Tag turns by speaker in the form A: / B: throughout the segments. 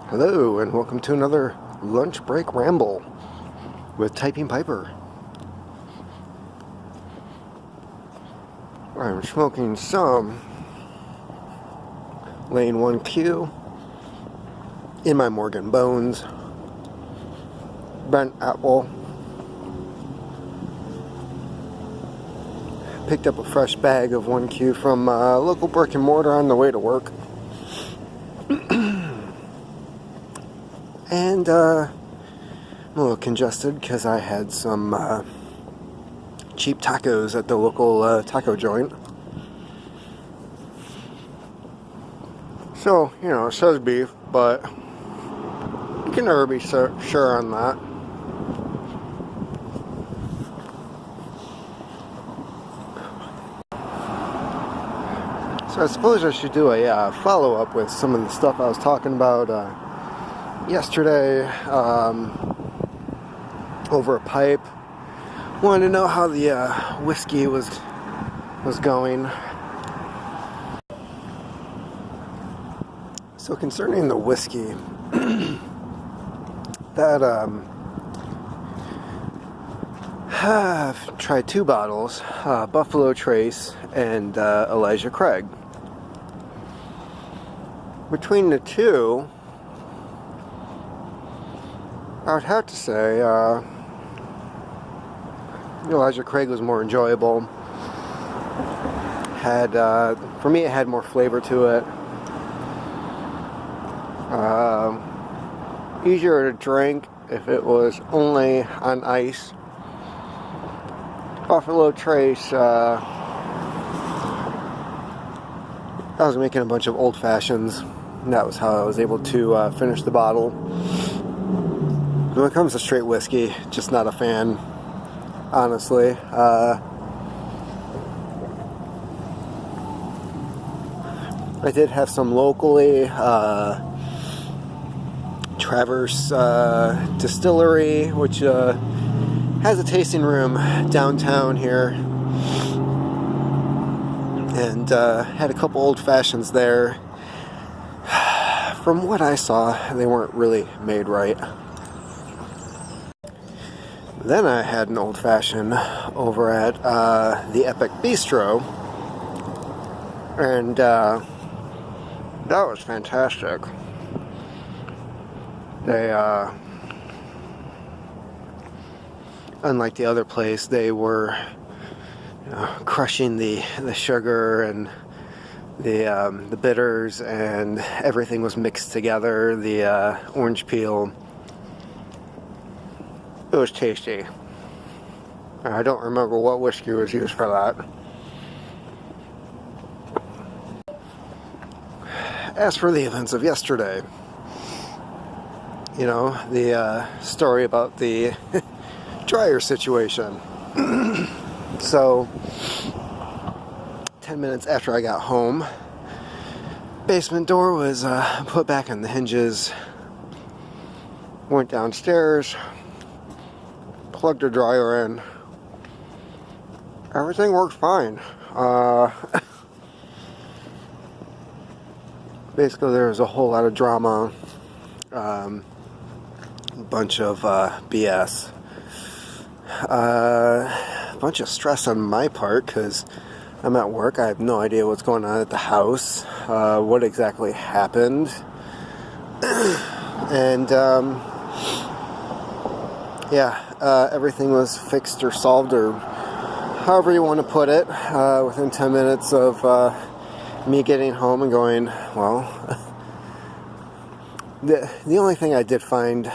A: Hello, and welcome to another lunch break ramble with Typing Piper. I'm smoking some Lane 1Q in my Morgan Bones, burnt apple. Picked up a fresh bag of 1Q from a local brick and mortar on the way to work. And I'm a little congested because I had some cheap tacos at the local taco joint. So, you know, it says beef, but you can never be sure on that. So I suppose I should do a follow-up with some of the stuff I was talking about yesterday over a pipe. Wanted to know how the whiskey was going. So concerning the whiskey, that I've tried 2 bottles, Buffalo Trace and Elijah Craig. Between the two, I would have to say Elijah Craig was more enjoyable. For me, it had more flavor to it. Easier to drink if it was only on ice. Buffalo Trace, I was making a bunch of old fashions, and that was how I was able to finish the bottle. When it comes to straight whiskey, just not a fan, honestly. I did have some locally. Traverse Distillery, which has a tasting room downtown here, and had a couple old fashions there. From what I saw, they weren't really made right. Then I had an old fashioned over at the Epic Bistro, and that was fantastic. They, unlike the other place, they were crushing the sugar and the bitters, and everything was mixed together. The orange peel. It was tasty. I don't remember what whiskey was used for that. As for the events of yesterday, the story about the dryer situation. So, 10 minutes after I got home, basement door was put back on the hinges. Went downstairs, plugged the dryer in. Everything worked fine. Basically, there was a whole lot of drama. Bunch of BS. A bunch of stress on my part because I'm at work. I have no idea what's going on at the house, what exactly happened, and everything was fixed or solved, or however you want to put it, within 10 minutes of me getting home and going, well, the only thing I did find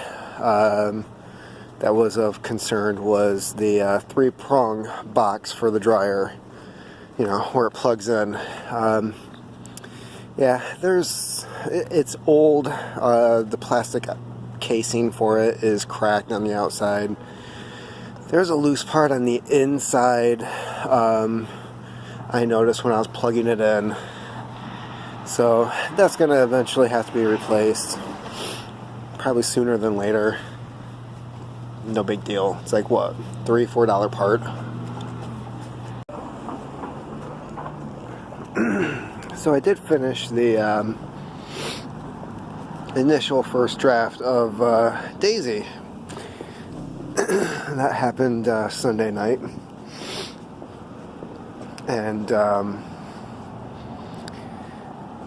A: that was of concern was the 3-prong box for the dryer, where it plugs in. It's old. The plastic casing for it is cracked on the outside. There's a loose part on the inside. I noticed when I was plugging it in. So that's going to eventually have to be replaced. Probably sooner than later. No big deal. It's like, what, $3-4 part? So I did finish the initial first draft of Daisy. That happened Sunday night. And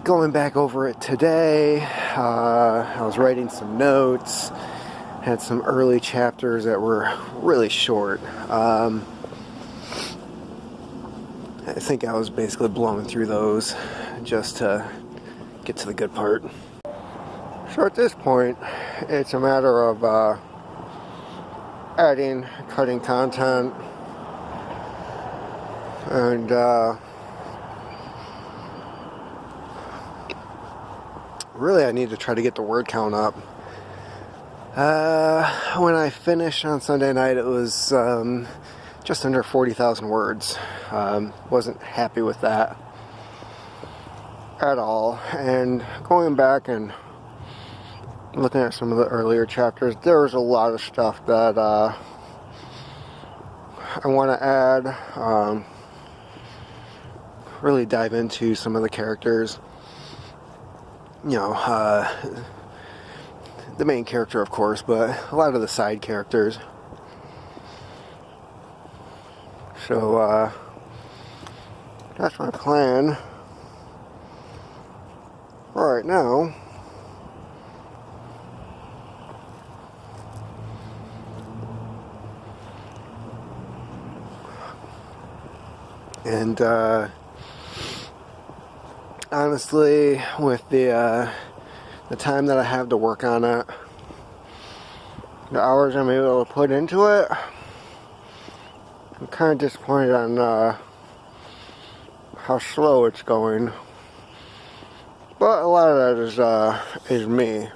A: going back over it today, I was writing some notes, had some early chapters that were really short. I think I was basically blowing through those just to get to the good part. So at this point, it's a matter of adding, cutting content, and really I need to try to get the word count up. When I finished on Sunday night, it was just under 40,000 words. Wasn't happy with that at all. And going back and looking at some of the earlier chapters, there was a lot of stuff that I want to add. Really dive into some of the characters. You know, the main character, of course, but a lot of the side characters. So, that's my plan right now. And, honestly, with the time that I have to work on it, the hours I'm able to put into it, I'm kind of disappointed on how slow it's going. But a lot of that is me.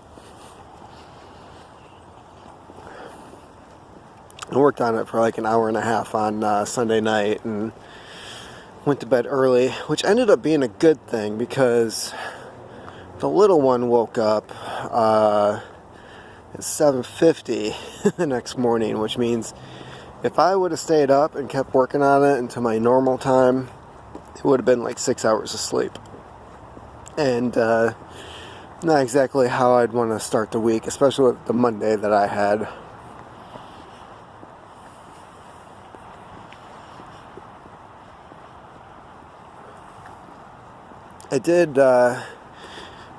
A: I worked on it for like an hour and a half on Sunday night and went to bed early, which ended up being a good thing because the little one woke up at 7:50 the next morning, which means if I would have stayed up and kept working on it until my normal time, it would have been like 6 hours of sleep. And not exactly how I'd want to start the week, especially with the Monday that I had. I did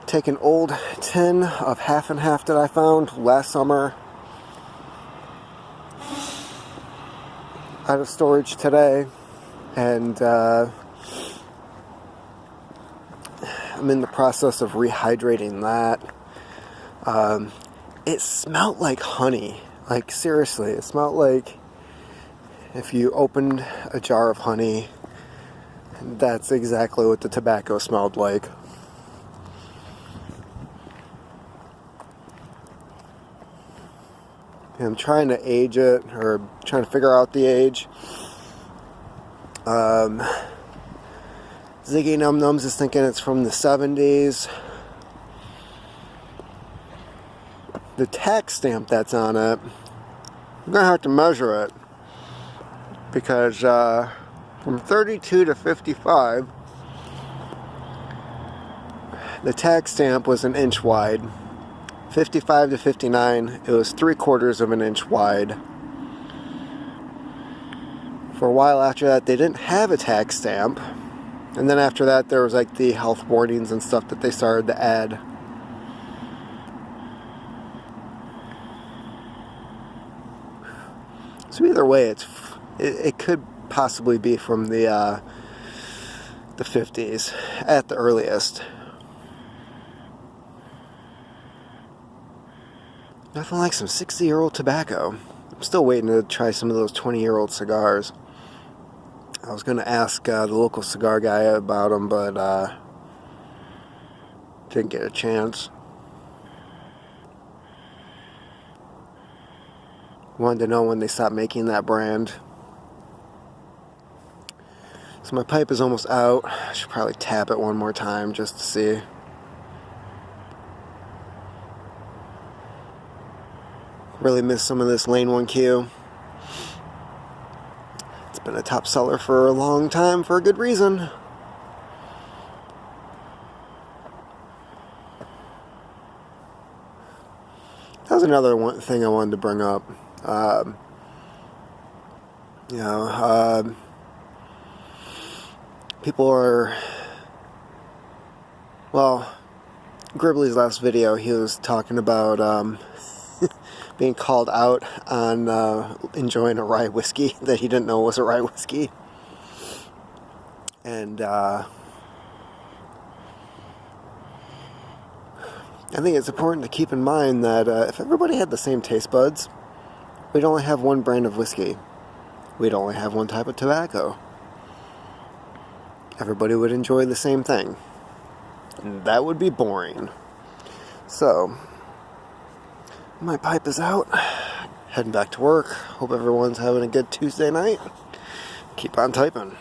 A: take an old tin of half and half that I found last summer out of storage today, and I'm in the process of rehydrating that. It smelled like honey. Like, seriously, it smelled like if you opened a jar of honey. That's exactly what the tobacco smelled like. And I'm trying to age it, or trying to figure out the age. Ziggy Num Nums is thinking it's from the 70s. The tax stamp that's on it, I'm going to have to measure it. Because from 32 to 55, the tax stamp was an inch wide. 55 to 59, it was 3/4 of an inch wide. For a while after that, they didn't have a tax stamp. And then after that, there was like the health warnings and stuff that they started to add. So either way, it could possibly be from the 50s at the earliest. Nothing like some 60-year-old tobacco. I'm still waiting to try some of those 20-year-old cigars. I was going to ask the local cigar guy about them, but didn't get a chance. Wanted to know when they stopped making that brand. So my pipe is almost out. I should probably tap it one more time just to see. Really miss some of this Lane 1Q. It's been a top seller for a long time for a good reason. that was another thing I wanted to bring up. You know, people are, well, Gribbly's last video, he was talking about being called out on enjoying a rye whiskey that he didn't know was a rye whiskey. And I think it's important to keep in mind that if everybody had the same taste buds, we'd only have one brand of whiskey. We'd only have one type of tobacco. Everybody would enjoy the same thing. And that would be boring. So, my pipe is out. Heading back to work. Hope everyone's having a good Tuesday night. Keep on typing.